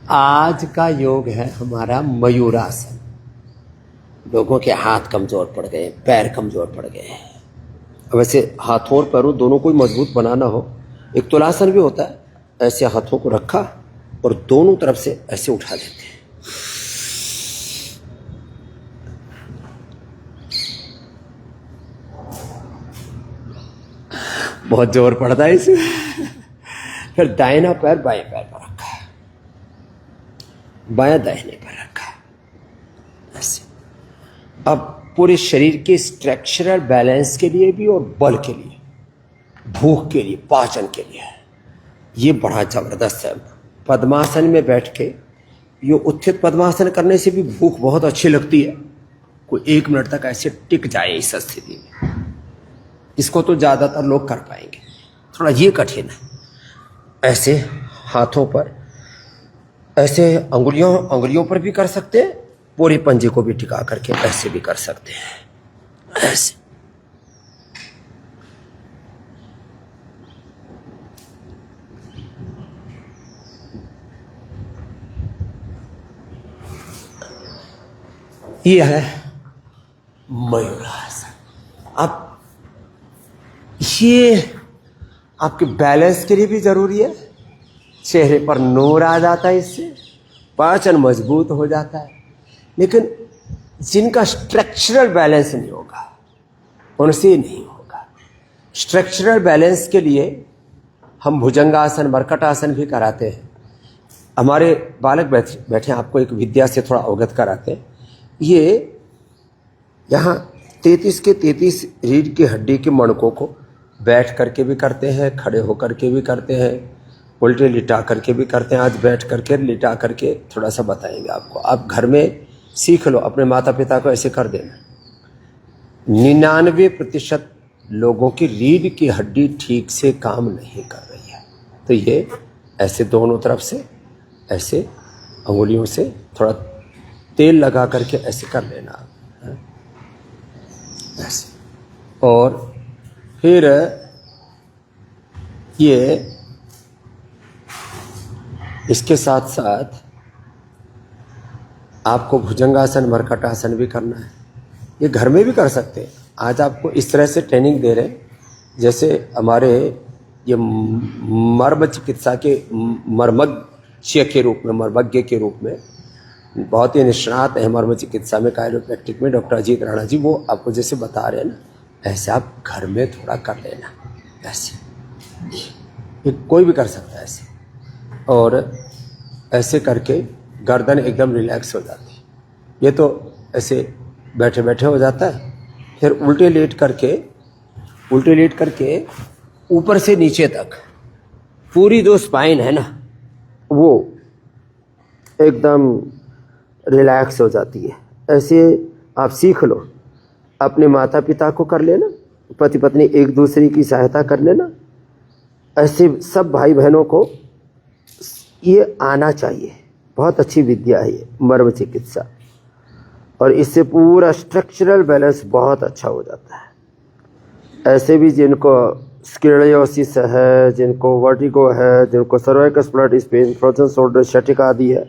आज का योग है हमारा मयूरासन। लोगों के हाथ कमजोर पड़ गए, पैर कमजोर पड़ गए। वैसे हाथों और पैरों दोनों को मजबूत बनाना हो, एक तुलासन भी होता है। ऐसे हाथों को रखा और दोनों तरफ से ऐसे उठा लेते हैं। बहुत जोर पड़ता है इसमें। फिर दाहिना पैर बाएं पैर पर रखा, बायां दाहिने पर रखा, ऐसे। अब पूरे शरीर के स्ट्रक्चरल बैलेंस के लिए भी और बल के लिए, भूख के लिए, पाचन के लिए ये बड़ा जबरदस्त है। पद्मासन में बैठ के ये उत्थित पद्मासन करने से भी भूख बहुत अच्छी लगती है। कोई 1 मिनट तक ऐसे टिक जाए इस स्थिति में, इसको तो ज्यादातर लोग कर पाएंगे, थोड़ा ये कठिन है। ऐसे हाथों पर, ऐसे अंगुलियों पर भी कर सकते हैं, पूरे पंजे को भी टिका करके ऐसे भी कर सकते हैं, ऐसे। ये है मयूरासन। अब ये आपके बैलेंस के लिए भी जरूरी है। चेहरे पर नूर आ जाता है, इससे पाचन मजबूत हो जाता है। लेकिन जिनका स्ट्रक्चरल बैलेंस नहीं होगा उनसे नहीं होगा। स्ट्रक्चरल बैलेंस के लिए हम भुजंगासन, मरकटासन भी कराते हैं। हमारे बालक बैठे आपको एक विद्या से थोड़ा अवगत कराते हैं। ये यहाँ 33 के 33 रीढ़ की हड्डी के मणकों को बैठ करके भी करते हैं, खड़े होकर के भी करते हैं, उल्टे लिटा करके भी करते हैं। आज बैठ करके लिटा करके थोड़ा सा बताएंगे आपको। आप घर में सीख लो, अपने माता पिता को ऐसे कर देना। 99% लोगों की रीढ़ की हड्डी ठीक से काम नहीं कर रही है, तो ये ऐसे दोनों तरफ से ऐसे अंगुलियों से थोड़ा तेल लगा करके ऐसे कर लेना, ऐसे। और फिर ये इसके साथ साथ आपको भुजंगासन, मरकटासन भी करना है। ये घर में भी कर सकते हैं। आज आपको इस तरह से ट्रेनिंग दे रहे हैं, जैसे हमारे ये मर्म चिकित्सा के मर्मज्ञ के रूप में, मर्मज्ञ के रूप में बहुत ही निष्णात है मर्म चिकित्सा में, कायरोप्रैक्टिक में, डॉक्टर अजीत राणा जी, वो आपको जैसे बता रहे हैं ना, ऐसे आप घर में थोड़ा कर लेना, ऐसे। ये कोई भी कर सकता है ऐसे। और ऐसे करके गर्दन एकदम रिलैक्स हो जाती है। ये तो ऐसे बैठे बैठे हो जाता है। फिर उल्टे लेट करके ऊपर से नीचे तक पूरी जो स्पाइन है ना, वो एकदम रिलैक्स हो जाती है। ऐसे आप सीख लो, अपने माता पिता को कर लेना, पति पत्नी एक दूसरे की सहायता कर लेना। ऐसे सब भाई बहनों को ये आना चाहिए। बहुत अच्छी विद्या है ये मर्म चिकित्सा, और इससे पूरा स्ट्रक्चरल बैलेंस बहुत अच्छा हो जाता है। ऐसे भी जिनको स्क्लेरोसिस है, जिनको वर्टिगो है, जिनको सर्वाइकल स्प्लिट स्पेन, फ्रोजन शोल्डर, शटिका आदि है,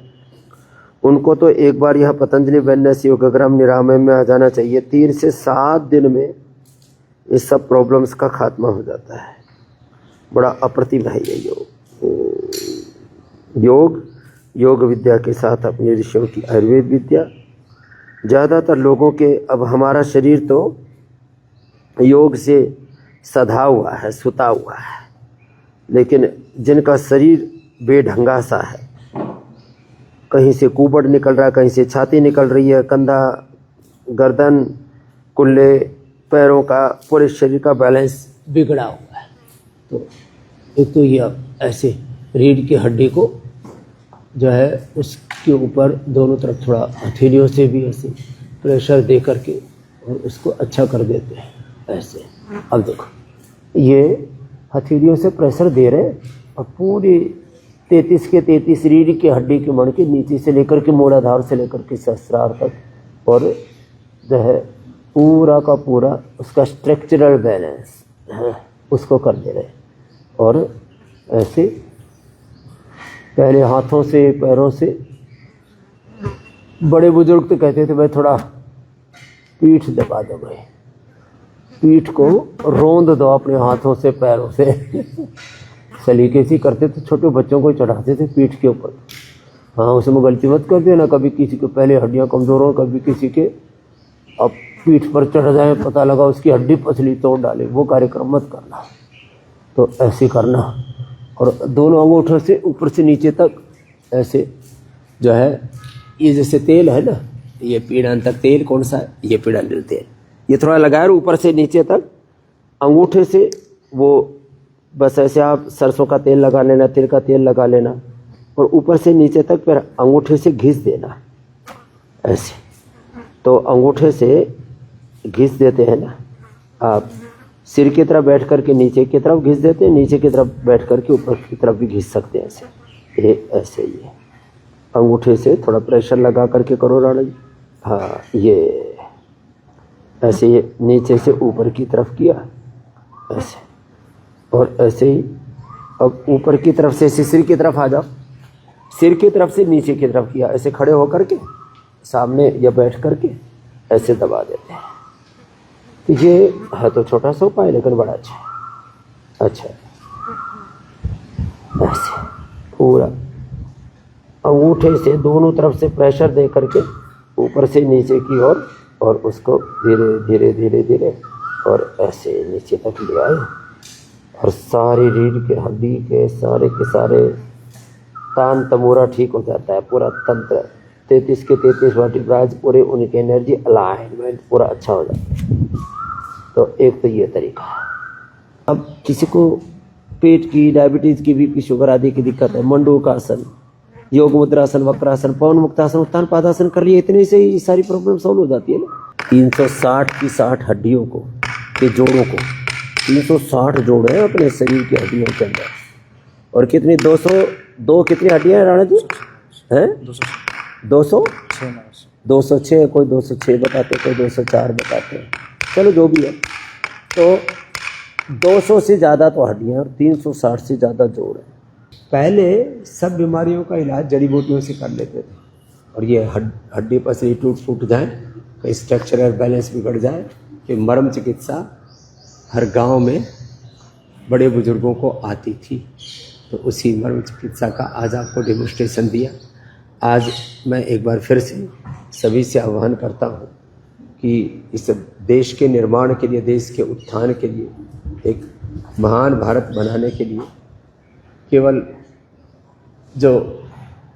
उनको तो एक बार यह पतंजलि वेलनेस योगग्राम निरामय में आ जाना चाहिए। 3 से 7 दिन में इस सब प्रॉब्लम्स का खात्मा हो जाता है। बड़ा अप्रतिम है ये योग विद्या के साथ अपने ऋषियों की आयुर्वेद विद्या। ज़्यादातर लोगों के, अब हमारा शरीर तो योग से सधा हुआ है, सुता हुआ है, लेकिन जिनका शरीर बेढंगा सा है, कहीं से कुबड़ निकल रहा है, कहीं से छाती निकल रही है, कंधा, गर्दन, कुल्ले, पैरों का, पूरे शरीर का बैलेंस बिगड़ा हुआ है, तो एक तो ये ऐसे रीढ़ की हड्डी को जो है उसके ऊपर दोनों तरफ थोड़ा हथेलियों से भी ऐसे प्रेशर दे करके और उसको अच्छा कर देते हैं ऐसे। अब देखो, ये हथेलियों से प्रेशर दे रहे हैं और पूरी 33 के 33 रीढ़ की हड्डी के मण के नीचे से लेकर के मूलाधार से लेकर के सहस्रार तक, और जो है पूरा का पूरा उसका स्ट्रक्चरल बैलेंस उसको कर दे रहे हैं। और ऐसे पहले हाथों से पैरों से, बड़े बुजुर्ग तो कहते थे भाई थोड़ा पीठ दबा दो भाई, पीठ को रोंद दो अपने हाथों से पैरों से सलीके से करते थे, छोटे बच्चों को चढ़ाते थे पीठ के ऊपर। हाँ उसमें गलती मत कर देना, कभी किसी के पहले हड्डियाँ कमज़ोर हो, कभी किसी के अब पीठ पर चढ़ जाए, पता लगा उसकी हड्डी पसली तोड़ डाले, वो कार्यक्रम मत करना। तो ऐसे करना, और दोनों अंगूठों से ऊपर से नीचे तक ऐसे जो है, ये जैसे तेल है ना, ये पीड़ांतक तेल कौन सा है, ये पीड़ांतक तेल, ये थोड़ा लगाए ऊपर से नीचे तक अंगूठे से, वो बस ऐसे आप सरसों का तेल लगा लेना, तिल का तेल लगा लेना, और ऊपर से नीचे तक फिर अंगूठे से घिस देना ऐसे। तो अंगूठे से घिस देते हैं ना आप, सिर की तरफ बैठ करके नीचे की तरफ घिस देते हैं, नीचे की तरफ बैठ करके ऊपर की तरफ भी घिस सकते हैं ऐसे, ये ऐसे ही अंगूठे से थोड़ा प्रेशर लगा करके करो राणा जी। हाँ ये ऐसे, ये नीचे से ऊपर की तरफ किया ऐसे, और ऐसे ही अब ऊपर की तरफ से सिर की तरफ आ जाओ, सिर की तरफ से नीचे की तरफ किया, ऐसे खड़े होकर के सामने या बैठ करके ऐसे दबा देते हैं। तो ये है तो छोटा सा उपाय लेकिन बड़ा अच्छा है। अच्छा ऐसे पूरा अंगूठे से दोनों तरफ से प्रेशर दे करके ऊपर से नीचे की ओर, और उसको धीरे धीरे धीरे धीरे और ऐसे नीचे तक ले आए, और सारी रीढ़ के हड्डी के सारे तान तमोरा ठीक हो जाता है, पूरा तंत्र 33 के 33 वर्टिब्राज पूरे, उनकी एनर्जी अलाइनमेंट पूरा अच्छा हो जाता है। तो एक तो ये तरीका है। अब किसी को पेट की, डायबिटीज़ की, बीपी शुगर आदि की दिक्कत है, मंडूकासन, योग मुद्रासन, वक्रासन, पवन मुक्तासन, उत्तान पादासन कर लिए, इतने से ही सारी प्रॉब्लम सॉल्व हो जाती है ना। 360 की 60 हड्डियों को, के जोड़ों को, 360 जोड़ हैं अपने शरीर की हड्डियों के अंदर, और कितनी 202 कितनी हड्डियाँ हैं राणा जी हैं? 206, कोई 206 बताते, कोई 204 बताते हैं, चलो जो भी है। तो 200 से ज़्यादा तो हड्डियाँ और 360 से ज़्यादा जोड़ है। पहले सब बीमारियों का इलाज जड़ी बूटियों से कर लेते थे, और ये हड्डी पसली टूट फूट जाए, कहीं स्ट्रक्चरल बैलेंस बिगड़ जाए, कि मर्म चिकित्सा हर गांव में बड़े बुजुर्गों को आती थी। तो उसी मर्म चिकित्सा का आज आपको डेमोन्स्ट्रेशन दिया। आज मैं एक बार फिर से सभी से आह्वान करता हूँ कि इस देश के निर्माण के लिए, देश के उत्थान के लिए, एक महान भारत बनाने के लिए, केवल जो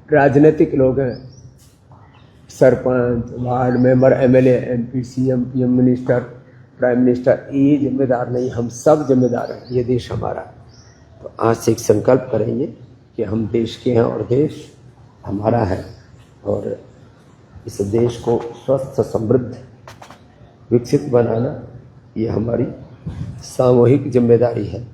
राजनीतिक लोग हैं, sarpanch, ward member, MLA, MP, CM, PM, minister, prime minister, ये जिम्मेदार नहीं, हम सब जिम्मेदार हैं। ये देश हमारा है। तो आज से एक संकल्प करेंगे कि हम देश के हैं और देश हमारा है, और इस देश को स्वस्थ, समृद्ध, विकसित बनाना ये हमारी सामूहिक जिम्मेदारी है।